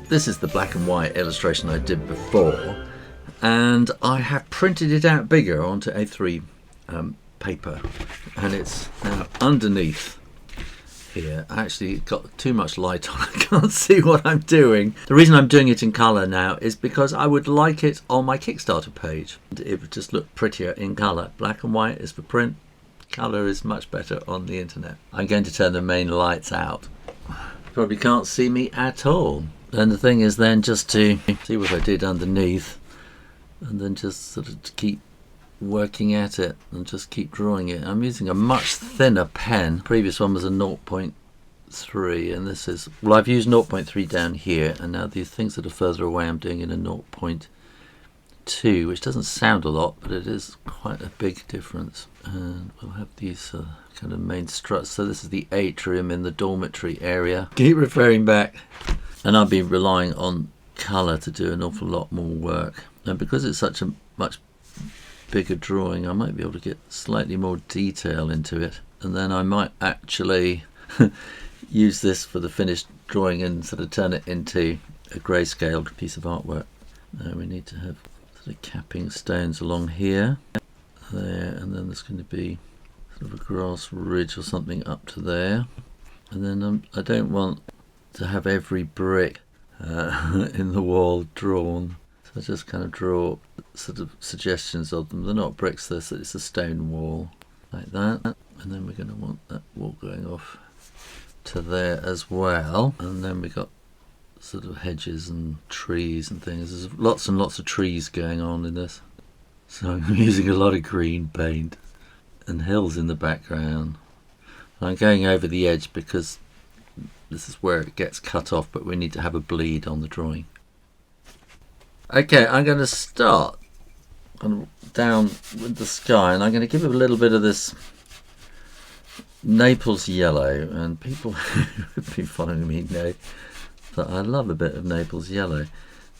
This is the black and white illustration I did before, and I have printed it out bigger onto A3 paper, and it's now underneath here. I actually got too much light on, I can't see what I'm doing. The reason I'm doing it in colour now is because I would like it on my Kickstarter page. It would just look prettier in colour. Black and white is for print, colour is much better on the internet. I'm going to turn the main lights out. Probably can't see me at all. And the thing is then just to see what I did underneath, and then just sort of keep working at it and just keep drawing it. I'm using a much thinner pen. The previous one was a 0.3, and this is, well, I've used 0.3 down here, and now these things that are further away I'm doing in a 0.2, which doesn't sound a lot, but it is quite a big difference. And we'll have these kind of main struts. So this is the atrium in the dormitory area. Keep referring back, and I'll be relying on colour to do an awful lot more work. And because it's such a much bigger drawing, I might be able to get slightly more detail into it, and then I might actually use this for the finished drawing and sort of turn it into a grayscaled piece of artwork. Now we need to have sort of capping stones along here, there, and then there's going to be sort of a grass ridge or something up to there, and then I don't want to have every brick in the wall drawn. I just kind of draw sort of suggestions of them. They're not bricks, it's a stone wall like that, and then we're going to want that wall going off to there as well, and then we got sort of hedges and trees and things. There's lots and lots of trees going on in this, so I'm using a lot of green paint, and hills in the background. I'm going over the edge because this is where it gets cut off, but we need to have a bleed on the drawing. Okay, I'm going to start kind of down with the sky, and I'm going to give it a little bit of this Naples yellow, and people who have been following me know that I love a bit of Naples yellow,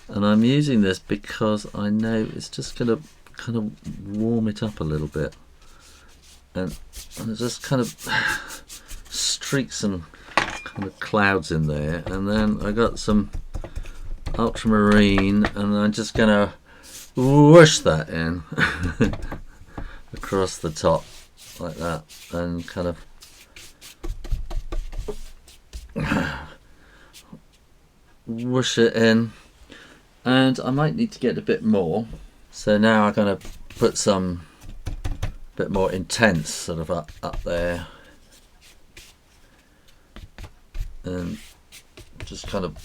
and I'm using this because I know it's just going to kind of warm it up a little bit, and just kind of streak some kind of clouds in there, and then I got some ultramarine, and I'm just going to whoosh that in across the top like that, and kind of whoosh it in, and I might need to get a bit more, so now I'm going to put some bit more intense sort of up there, and just kind of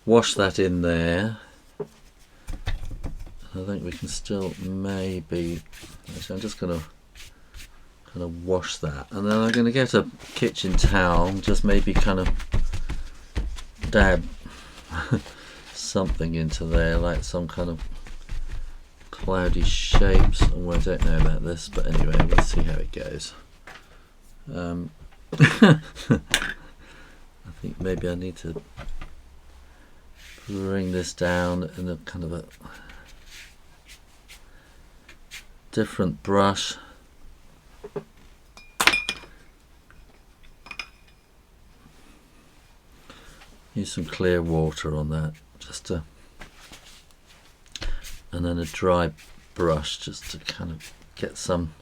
wash that in there. I think we can still maybe, actually I'm just going to kind of wash that, and then I'm going to get a kitchen towel, just maybe kind of dab something into there, like some kind of cloudy shapes. Oh, I don't know about this, but anyway, we'll see how it goes. I think maybe I need to bring this down in a kind of a different brush. Use some clear water on that, just to, and then a dry brush just to kind of get some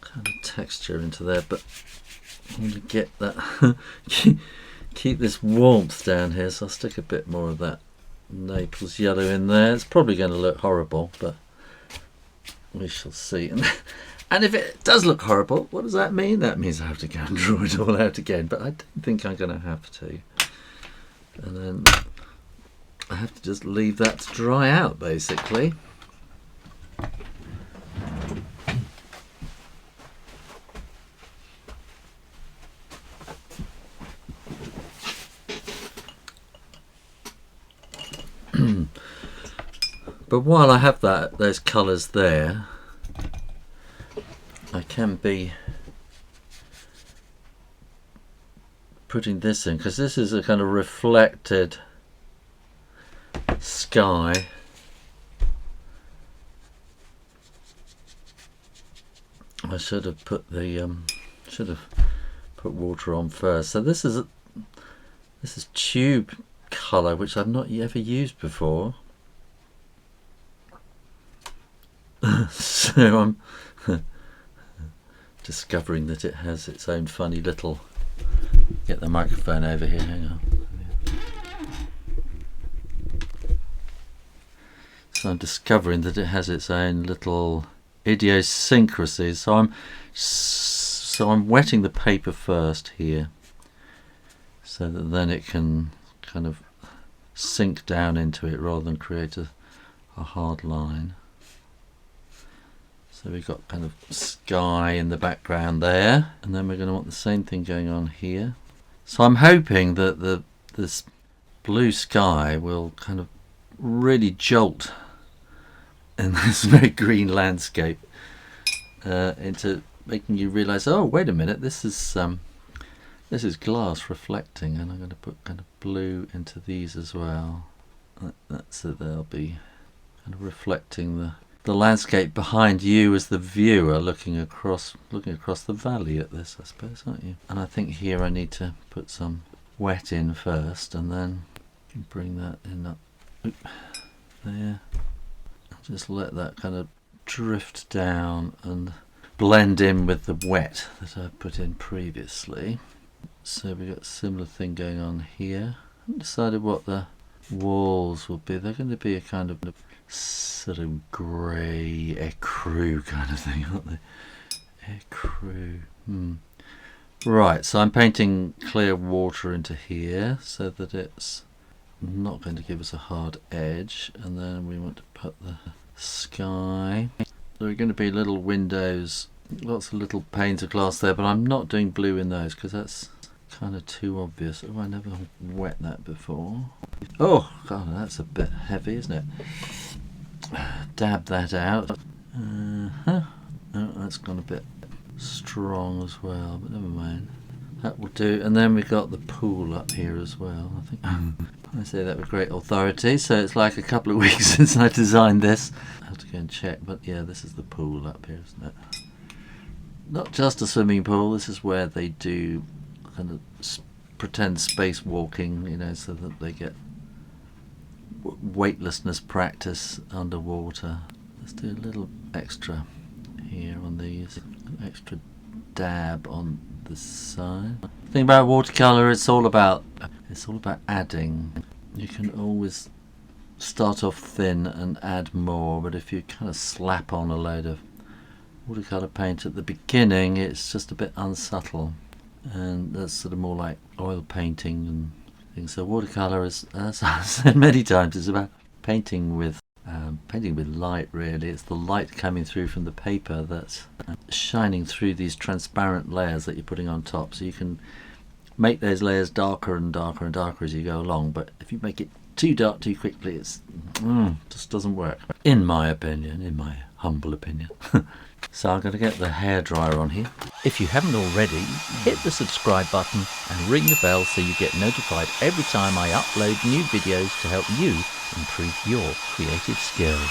kind of texture into there, but I want to get that keep this warmth down here, so I'll stick a bit more of that Naples yellow in there. It's probably going to look horrible, but we shall see. And if it does look horrible, what does that mean? That means I have to go and draw it all out again, but I don't think I'm going to have to. And then I have to just leave that to dry out, basically. But while I have those colours there, I can be putting this in, because this is a kind of reflected sky. I should have put the water on first. So this is This is tube colour, which I've not ever used before. So I'm discovering that it has its own funny little... Get the microphone over here, hang on. So I'm discovering that it has its own little idiosyncrasies. So I'm wetting the paper first here, so that then it can kind of sink down into it rather than create a hard line. So we've got kind of sky in the background there, and then we're going to want the same thing going on here. So I'm hoping that this blue sky will kind of really jolt in this very green landscape into making you realise, oh wait a minute, this is glass reflecting, and I'm going to put kind of blue into these as well. So they'll be kind of reflecting the landscape behind you as the viewer looking across the valley at this, I suppose, aren't you? And I think here I need to put some wet in first, and then bring that in up there. Just let that kind of drift down and blend in with the wet that I put in previously. So we've got a similar thing going on here. I haven't decided what the walls will be. They're going to be a kind of sort of grey ecru kind of thing, aren't they? Ecru. Right, so I'm painting clear water into here so that it's not going to give us a hard edge, and then we want to put the sky. There are going to be little windows, lots of little panes of glass there, but I'm not doing blue in those because that's kind of too obvious. Oh, I never wet that before. Oh god, that's a bit heavy, isn't it? Dab that out. Oh, that's gone a bit strong as well, but never mind. That will do. And then we've got the pool up here as well. I think I say that with great authority, so it's like a couple of weeks since I designed this. I have to go and check, but yeah, this is the pool up here, isn't it? Not just a swimming pool, this is where they do kind of pretend spacewalking, you know, so that they get weightlessness practice underwater. Let's do a little extra here on these, an extra dab on the side. The thing about watercolour, it's all about adding. You can always start off thin and add more, but if you kind of slap on a load of watercolour paint at the beginning, it's just a bit unsubtle, and that's sort of more like oil painting and things. So watercolour is, as I've said many times, is about painting with light, really. It's the light coming through from the paper that's shining through these transparent layers that you're putting on top, so you can make those layers darker and darker and darker as you go along. But if you make it too dark too quickly, it's just doesn't work, in my opinion, in my humble opinion. So I'm going to get the hairdryer on here. If you haven't already, hit the subscribe button and ring the bell so you get notified every time I upload new videos to help you improve your creative skills.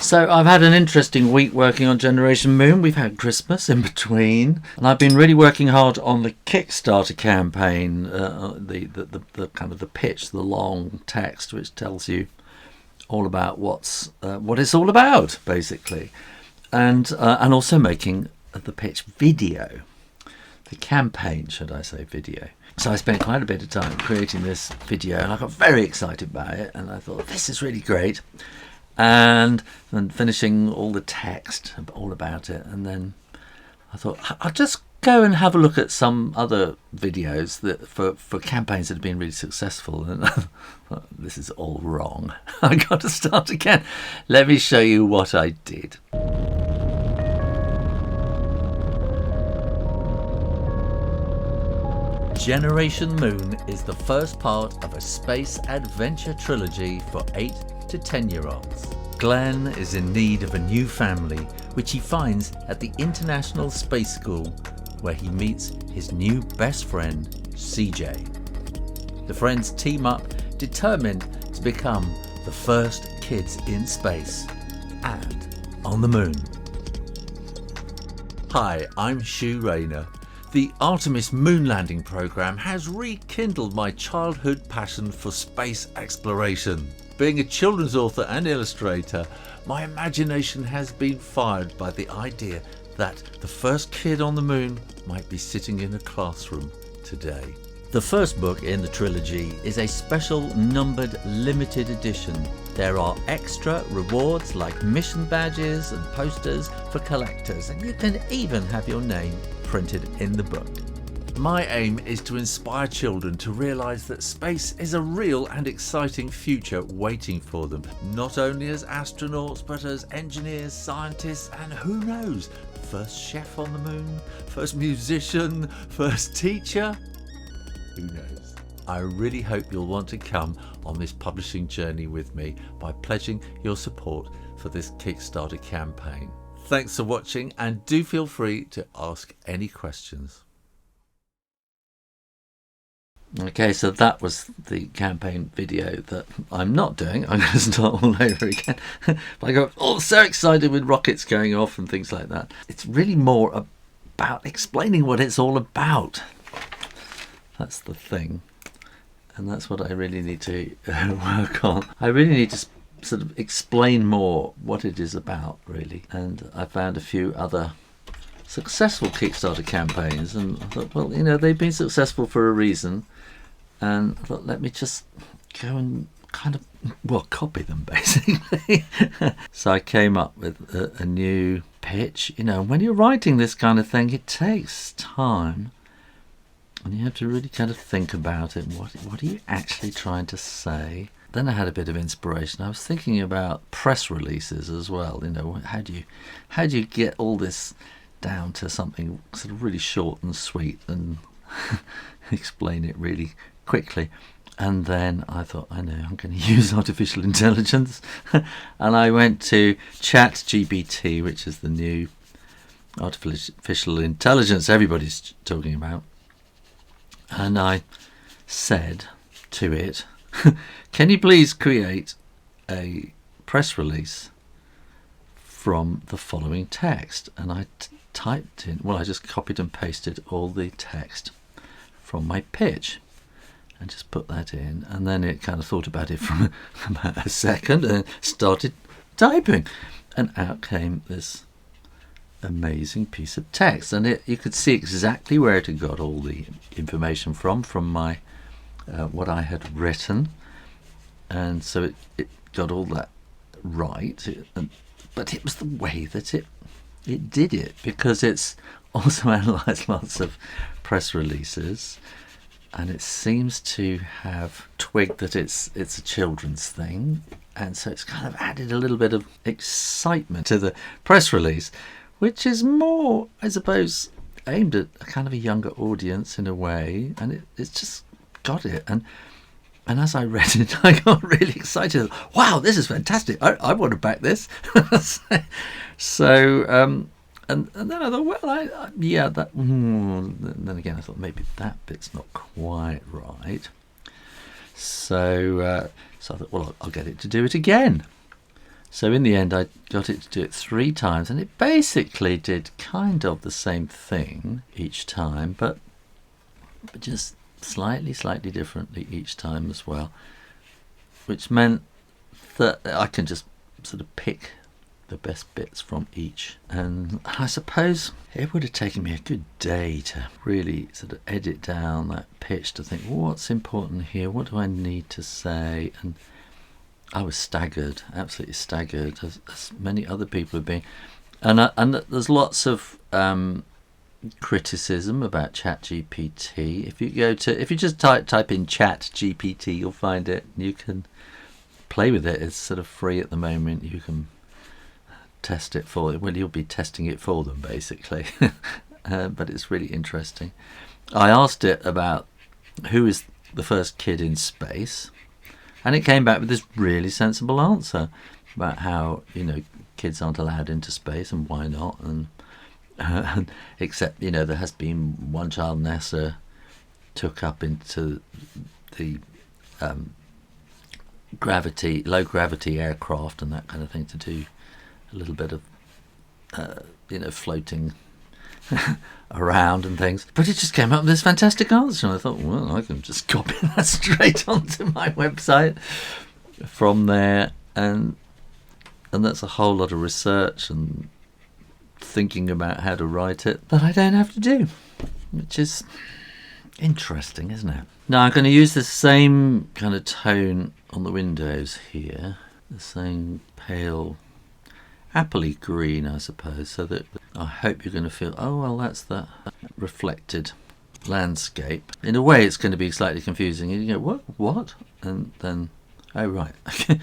So I've had an interesting week working on Generation Moon. We've had Christmas in between, and I've been really working hard on the Kickstarter campaign, the kind of the pitch, the long text which tells you all about what it's all about, basically, and also making the pitch video, the campaign, should I say, video. So I spent quite a bit of time creating this video, and I got very excited about it, and I thought, this is really great. And then finishing all the text all about it, and then I thought I'll just go and have a look at some other videos that for campaigns that have been really successful, and this is all wrong. I got to start again. Let me show you what I did. Generation Moon is the first part of a space adventure trilogy for 8 to 10-year-olds. Glenn is in need of a new family, which he finds at the International Space School, where he meets his new best friend, CJ. The friends team up, determined to become the first kids in space and on the moon. Hi, I'm Shu Rayner. The Artemis moon landing program has rekindled my childhood passion for space exploration. Being a children's author and illustrator, my imagination has been fired by the idea that the first kid on the moon might be sitting in a classroom today. The first book in the trilogy is a special numbered limited edition. There are extra rewards like mission badges and posters for collectors, and you can even have your name printed in the book. My aim is to inspire children to realise that space is a real and exciting future waiting for them, not only as astronauts but as engineers, scientists, and who knows, first chef on the moon, first musician, first teacher, who knows. I really hope you'll want to come on this publishing journey with me by pledging your support for this Kickstarter campaign. Thanks for watching, and do feel free to ask any questions. Okay, so that was the campaign video that I'm not doing. I'm going to start all over again. I got so excited with rockets going off and things like that. It's really more about explaining what it's all about. That's the thing. And that's what I really need to work on. I really need to sort of explain more what it is about, really. And I found a few other successful Kickstarter campaigns, and I thought, well, you know, they've been successful for a reason. And I thought, let me just go and kind of, well, copy them, basically. So I came up with a new pitch. You know, when you're writing this kind of thing, it takes time. And you have to really kind of think about it. What are you actually trying to say? Then I had a bit of inspiration. I was thinking about press releases as well. You know, how do you get all this down to something sort of really short and sweet and explain it really quickly? And then I thought, I know, I'm going to use artificial intelligence. And I went to ChatGPT, which is the new artificial intelligence everybody's talking about. And I said to it, can you please create a press release from the following text? And I typed in, well, I just copied and pasted all the text from my pitch and just put that in. And then it kind of thought about it for about a second and started typing. And out came this amazing piece of text, and you could see exactly where it had got all the information from my what I had written, and so it got all that right. But it was the way that it did it, because it's also analysed lots of press releases, and it seems to have twigged that it's a children's thing, and so it's kind of added a little bit of excitement to the press release, which is more, I suppose, aimed at a kind of a younger audience in a way, and it's just got it. And as I read it, I got really excited. Wow, this is fantastic! I want to back this. So, and then I thought, well, yeah, that. Then again, I thought maybe that bit's not quite right. So I thought, well, I'll get it to do it again. So in the end, I got it to do it 3 times, and it basically did kind of the same thing each time, but just slightly differently each time as well, which meant that I can just sort of pick the best bits from each. And I suppose it would have taken me a good day to really sort of edit down that pitch to think, well, what's important here? What do I need to say? And I was staggered, absolutely staggered, as many other people have been. And there's lots of criticism about ChatGPT. If you just type in ChatGPT, you'll find it. You can play with it. It's sort of free at the moment. You can test it for it. Well, you'll be testing it for them, basically. But it's really interesting. I asked it about who is the first kid in space, and it came back with this really sensible answer about how, you know, kids aren't allowed into space and why not, and except, you know, there has been one child NASA took up into the low gravity aircraft and that kind of thing to do a little bit of floating around and things. But it just came up with this fantastic answer, and I thought, well, I can just copy that straight onto my website from there, and that's a whole lot of research and thinking about how to write it that I don't have to do, which is interesting, isn't it? Now I'm going to use the same kind of tone on the windows here, the same pale appley green, I suppose, so that I hope you're going to feel, oh well, that's the reflected landscape. In a way it's going to be slightly confusing. You go, what? And then, oh right. Just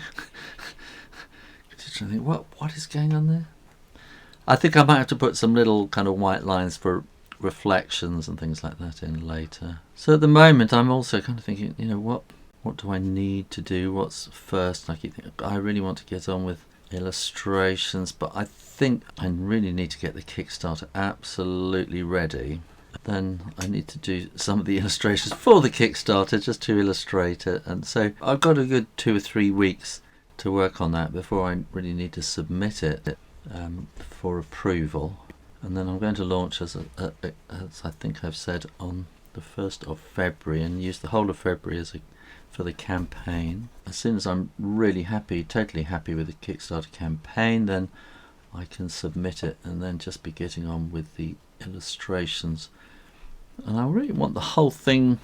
trying to think, what is going on there? I think I might have to put some little kind of white lines for reflections and things like that in later. So at the moment I'm also kind of thinking, what do I need to do? What's first? I keep thinking, I really want to get on with illustrations, but I think I really need to get the Kickstarter absolutely ready. Then I need to do some of the illustrations for the Kickstarter just to illustrate it, and so I've got a good 2 or 3 weeks to work on that before I really need to submit it for approval. And then I'm going to launch as I think I've said on the 1st of February, and use the whole of February for the campaign. As soon as I'm really happy, totally happy with the Kickstarter campaign, then I can submit it and then just be getting on with the illustrations. And I really want the whole thing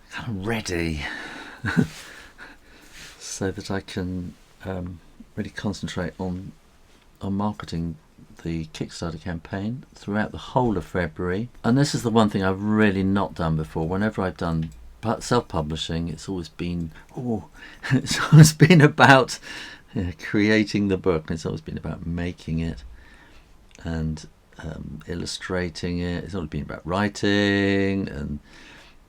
kind of ready so that I can really concentrate on marketing the Kickstarter campaign throughout the whole of February. And this is the one thing I've really not done before. Whenever I've done self-publishing, it's always been about creating the book. It's always been about making it and illustrating it. It's always been about writing and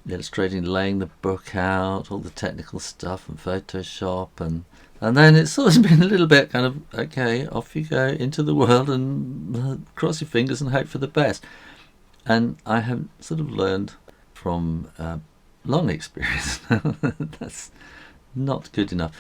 illustrating, laying the book out, all the technical stuff and Photoshop, and then it's always been a little bit kind of, okay, off you go into the world and cross your fingers and hope for the best. And I have sort of learned from long experience that's not good enough.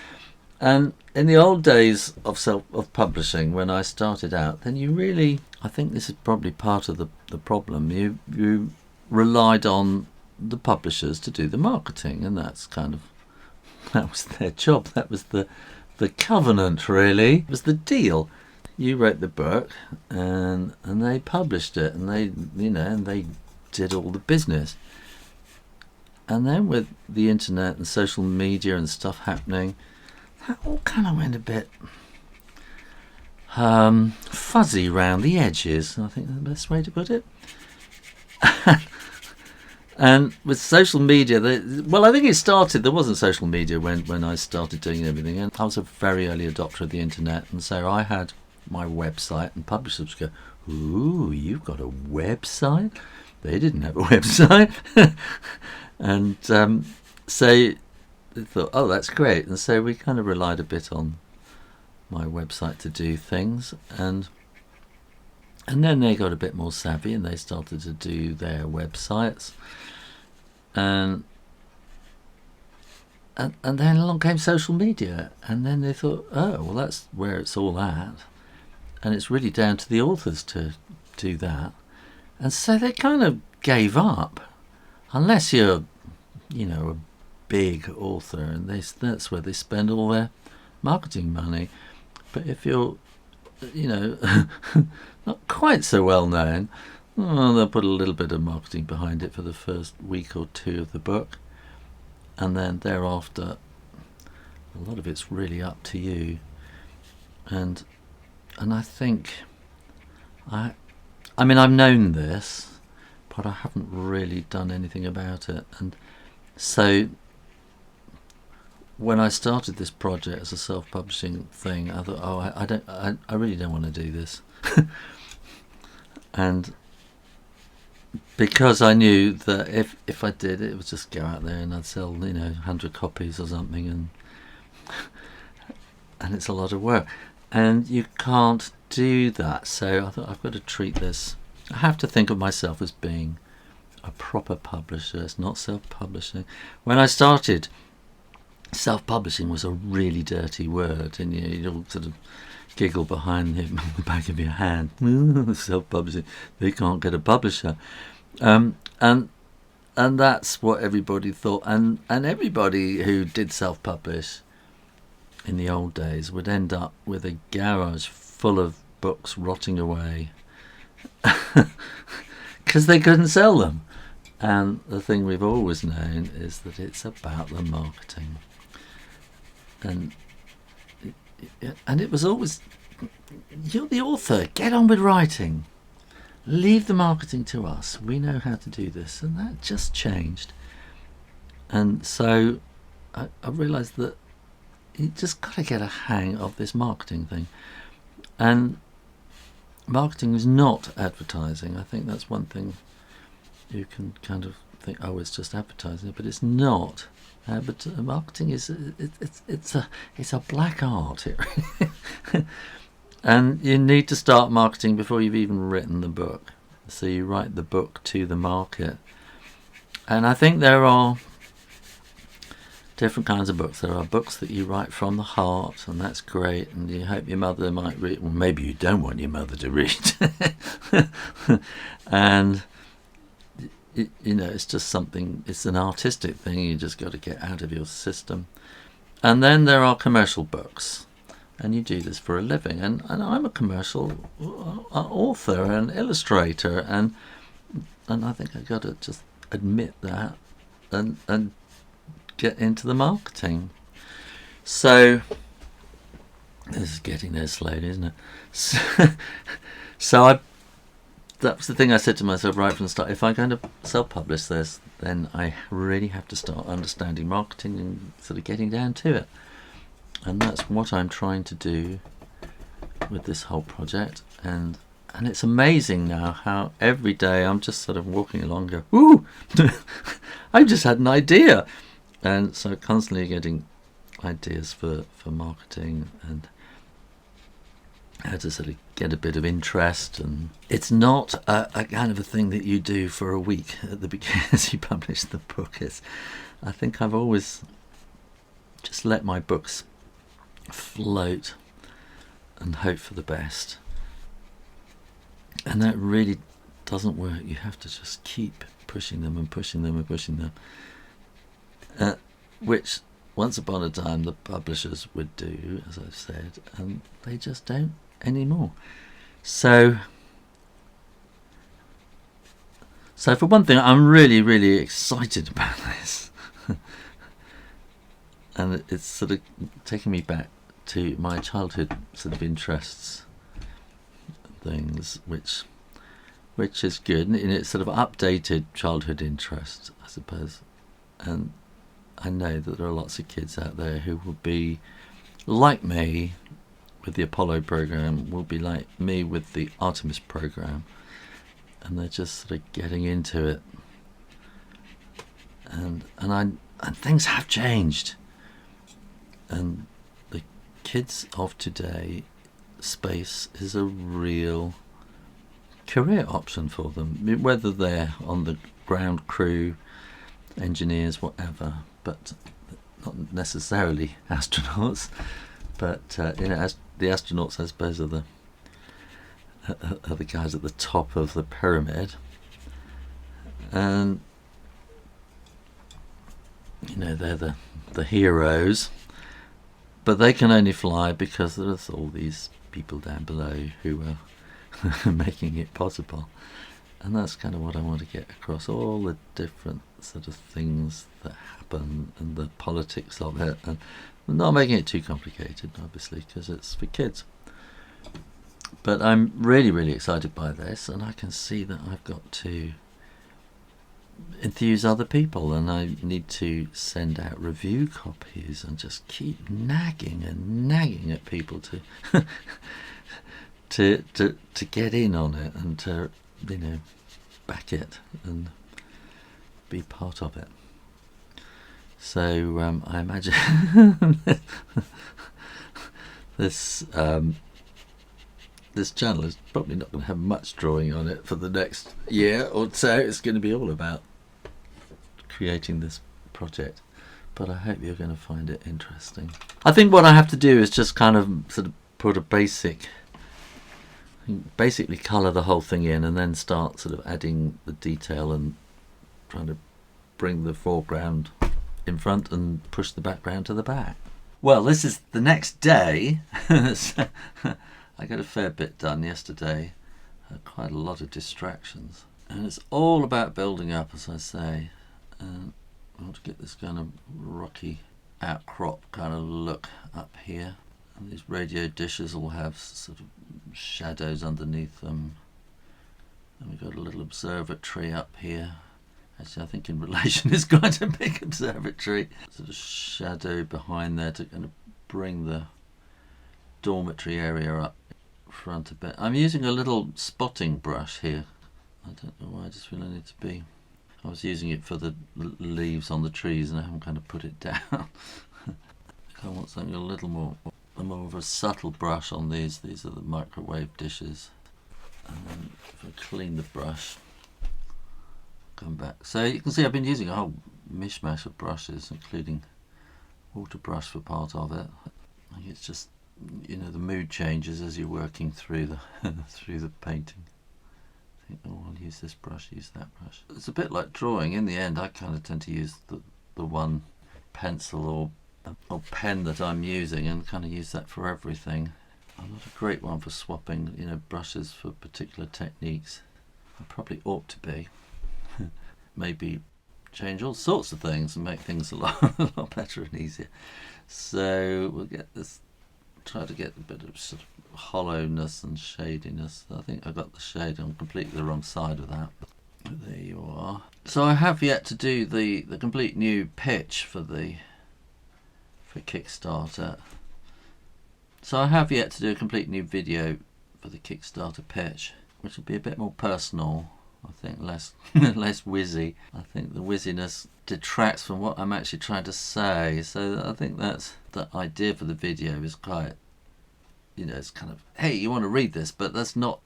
And in the old days of publishing, when I started out, then you really, I think this is probably part of the problem, you relied on the publishers to do the marketing, and that was their job. That was the covenant, really. It was the deal. You wrote the book and they published it, and they did all the business. And then with the internet and social media and stuff happening, that all kind of went a bit fuzzy round the edges, I think that's the best way to put it. And with social media, I think it started, there wasn't social media when I started doing everything, and I was a very early adopter of the internet, and so I had my website, and publishers would go, ooh, you've got a website? They didn't have a website. And so they thought, oh, that's great. And so we kind of relied a bit on my website to do things, and then they got a bit more savvy and they started to do their websites, and then along came social media, and then they thought, oh well, that's where it's all at, and it's really down to the authors to do that. And so they kind of gave up, unless you're a big author, and that's where they spend all their marketing money. But if you're not quite so well known, well, they'll put a little bit of marketing behind it for the first week or two of the book, and then thereafter a lot of it's really up to you. And I think I've known this, but I haven't really done anything about it. And so when I started this project as a self-publishing thing, I thought, oh, I really don't want to do this. And because I knew that if I did, it would just go out there and I'd sell 100 copies or something, and it's a lot of work, and you can't do that. So I thought, I've got to treat this, I have to think of myself as being a proper publisher. It's not self-publishing. When I started self-publishing was a really dirty word, and you'd all sort of giggle behind the back of your hand. Self-publishing, they can't get a publisher, and that's what everybody thought, and everybody who did self-publish in the old days would end up with a garage full of books rotting away because they couldn't sell them. And the thing we've always known is that it's about the marketing, and it was always, you're the author, get on with writing, leave the marketing to us, we know how to do this. And that just changed, and so I realised that you just got to get a hang of this marketing thing. And marketing is not advertising. I think that's one thing you can kind of think, oh, it's just advertising, but it's not. But marketing is it's a black art, and you need to start marketing before you've even written the book. So you write the book to the market, and I think there are different kinds of books. There are books that you write from the heart, and that's great, and you hope your mother might read. Well, maybe you don't want your mother to read, and it's just something, it's an artistic thing you just got to get out of your system. And then there are commercial books, and you do this for a living, and I'm a commercial author and illustrator, and I think I got to just admit that and get into the marketing. So this is getting there slowly, isn't it? So that was the thing I said to myself right from the start. If I'm going to self-publish this, then I really have to start understanding marketing and sort of getting down to it. And that's what I'm trying to do with this whole project. And it's amazing now how every day I'm just sort of walking along and go, ooh, I just had an idea. And so constantly getting ideas for marketing and how to sort of get a bit of interest. And it's not a kind of a thing that you do for a week at the beginning as you publish the book. I think I've always just let my books float and hope for the best, and that really doesn't work. You have to just keep pushing them and pushing them and pushing them, which once upon a time the publishers would do, as I've said, and they just don't anymore. So for one thing, I'm really, really excited about this. And it's sort of taking me back to my childhood sort of interests, things, which is good. And it's sort of updated childhood interests, I suppose. And I know that there are lots of kids out there who will be like me with the Apollo program, will be like me with the Artemis program, and they're just sort of getting into it. And things have changed. And the kids of today, space is a real career option for them, whether they're on the ground crew, engineers, whatever, but not necessarily astronauts. But as the astronauts, I suppose, are the guys at the top of the pyramid, and they're the heroes. But they can only fly because there's all these people down below who are making it possible. And that's kind of what I want to get across, all the different sort of things that happen and the politics of it, and not making it too complicated, obviously, because it's for kids. But I'm really, really excited by this, and I can see that I've got to enthuse other people, and I need to send out review copies and just keep nagging at people to to get in on it and to back it and be part of it. So I imagine this channel is probably not going to have much drawing on it for the next year or so. It's going to be all about creating this project. but I hope you're going to find it interesting. I think what I have to do is just kind of sort of put a basically colour the whole thing in, and then start sort of adding the detail and trying to bring the foreground in front and push the background to the back. Well, this is the next day. So I got a fair bit done yesterday. Quite a lot of distractions, and it's all about building up, as I say. I want to get this kind of rocky outcrop kind of look up here, and these radio dishes will have sort of shadows underneath them, and we've got a little observatory up here. Actually, I think in relation it's quite a big observatory. Sort of shadow behind there to kind of bring the dormitory area up front a bit. I'm using a little spotting brush here. I don't know why, I just feel I need to be. I was using it for the leaves on the trees and I haven't kind of put it down. I want something a little more of a subtle brush on these. These are the microwave dishes. And then if I clean the brush, come back. So you can see I've been using a whole mishmash of brushes, including water brush for part of it. I think it's just, you know, the mood changes as you're working through the through the painting. I think, oh, I'll use this brush, use that brush. It's a bit like drawing. In the end, I kind of tend to use the one pencil or pen that I'm using and kind of use that for everything. I'm not a great one for swapping, you know, brushes for particular techniques. I probably ought to be. Maybe change all sorts of things and make things a lot better and easier. So we'll get this, try to get a bit of sort of hollowness and shadiness. I think I got the shade on completely the wrong side of that. But there you are. So I have yet to do the complete new pitch for Kickstarter. So I have yet to do a complete new video for the Kickstarter pitch, which will be a bit more personal. I think less whizzy. I think the whizziness detracts from what I'm actually trying to say. So I think that's the idea for the video is quite, you know, it's kind of, hey, you want to read this, but that's not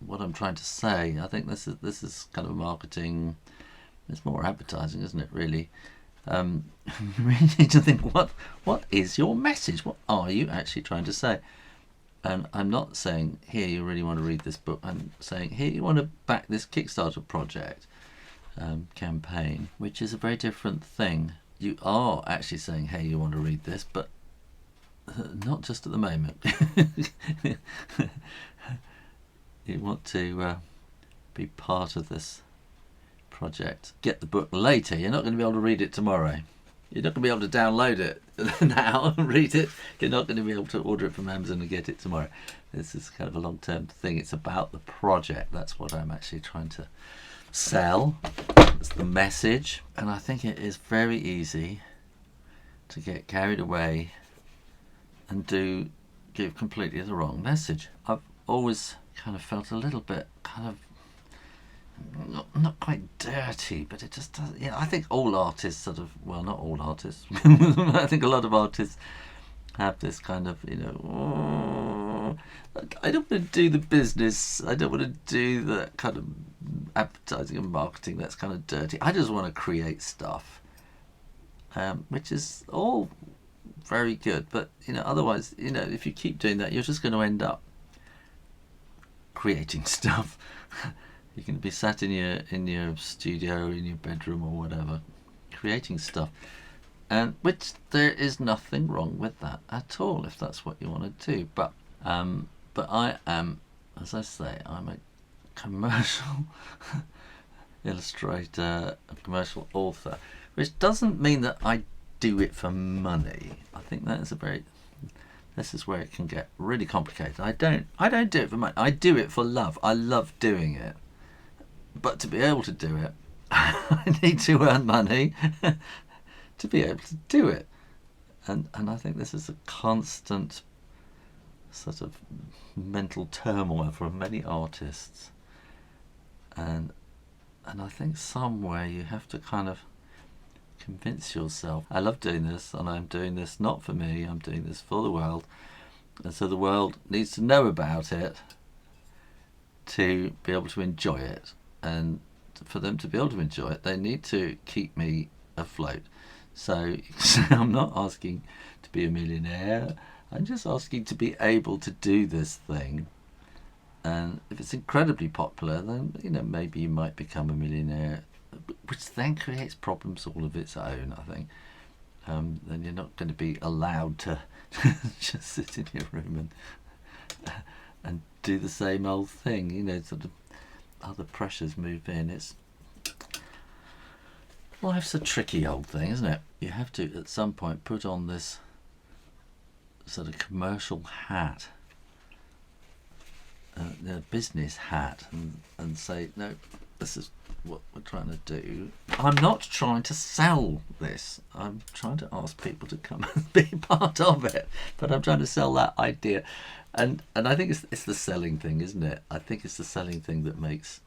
what I'm trying to say. I think this is kind of marketing. It's more advertising, isn't it? Really. You really need to think what is your message? What are you actually trying to say? And I'm not saying, here, you really want to read this book. I'm saying, here, you want to back this Kickstarter project campaign, which is a very different thing. You are actually saying, hey, you want to read this, but not just at the moment. You want to be part of this project. Get the book later. You're not going to be able to read it tomorrow. You're not going to be able to download it now and read it. You're not going to be able to order it from Amazon and get it tomorrow. This is kind of a long-term thing. It's about the project. That's what I'm actually trying to sell. It's the message. And I think it is very easy to get carried away and give completely the wrong message. I've always kind of felt a little bit kind of not quite dirty, but it just does. Yeah, I think all artists sort of, well, not all artists. I think a lot of artists have this kind of, you know, I don't want to do the business. I don't want to do the kind of advertising and marketing that's kind of dirty. I just want to create stuff, which is all very good. But, you know, otherwise, you know, if you keep doing that, you're just going to end up creating stuff. You can be sat in your studio, in your bedroom or whatever, creating stuff, and which there is nothing wrong with that at all if that's what you want to do. But I am, as I say, I'm a commercial illustrator, a commercial author, which doesn't mean that I do it for money. I think that is this is where it can get really complicated. I don't do it for money. I do it for love. I love doing it. But to be able to do it, I need to earn money to be able to do it. And I think this is a constant sort of mental turmoil for many artists. And I think somewhere you have to kind of convince yourself, I love doing this, and I'm doing this not for me, I'm doing this for the world. And so the world needs to know about it to be able to enjoy it. And for them to be able to enjoy it, they need to keep me afloat. So I'm not asking to be a millionaire. I'm just asking to be able to do this thing. And if it's incredibly popular, then, you know, maybe you might become a millionaire, which then creates problems all of its own, I think. Then you're not going to be allowed to just sit in your room and do the same old thing. You know, sort of other pressures move in. Life's a tricky old thing, isn't it? You have to, at some point, put on this sort of commercial hat, the business hat, and say, no, this is what we're trying to do. I'm not trying to sell this. I'm trying to ask people to come and be part of it. But I'm trying to sell that idea. And I think it's the selling thing, isn't it? I think it's the selling thing that makes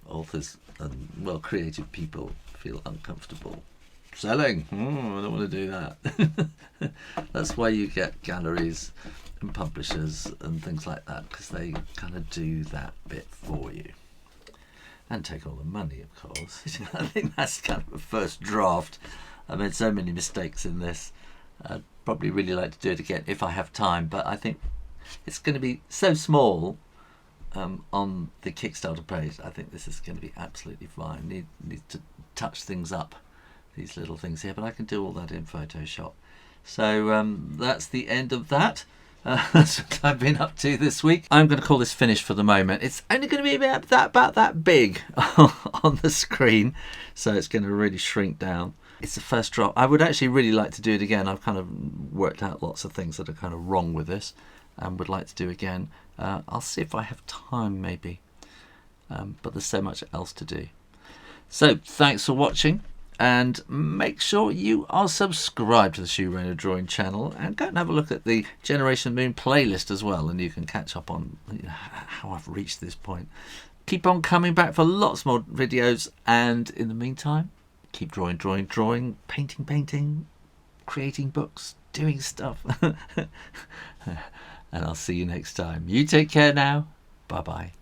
authors and, well, creative people feel uncomfortable. Selling? I don't want to do that. That's why you get galleries and publishers and things like that, because they kind of do that bit for you. And take all the money, of course. I think that's kind of a first draft. I made so many mistakes in this. I'd probably really like to do it again if I have time, but I think it's going to be so small on the Kickstarter page. I think this is going to be absolutely fine. Need to touch things up, these little things here, but I can do all that in Photoshop. So that's the end of that. That's what I've been up to this week. I'm going to call this finished for the moment. It's only going to be about that big on the screen, so it's going to really shrink down. It's the first drop. I would actually really like to do it again. I've kind of worked out lots of things that are kind of wrong with this and would like to do again. I'll see if I have time, maybe, but there's so much else to do. So thanks for watching. And make sure you are subscribed to the Huion Drawing channel, and go and have a look at the Generation Moon playlist as well, and you can catch up on how I've reached this point. Keep on coming back for lots more videos, and in the meantime, keep drawing, painting, creating books, doing stuff. And I'll see you next time. You take care now. Bye-bye.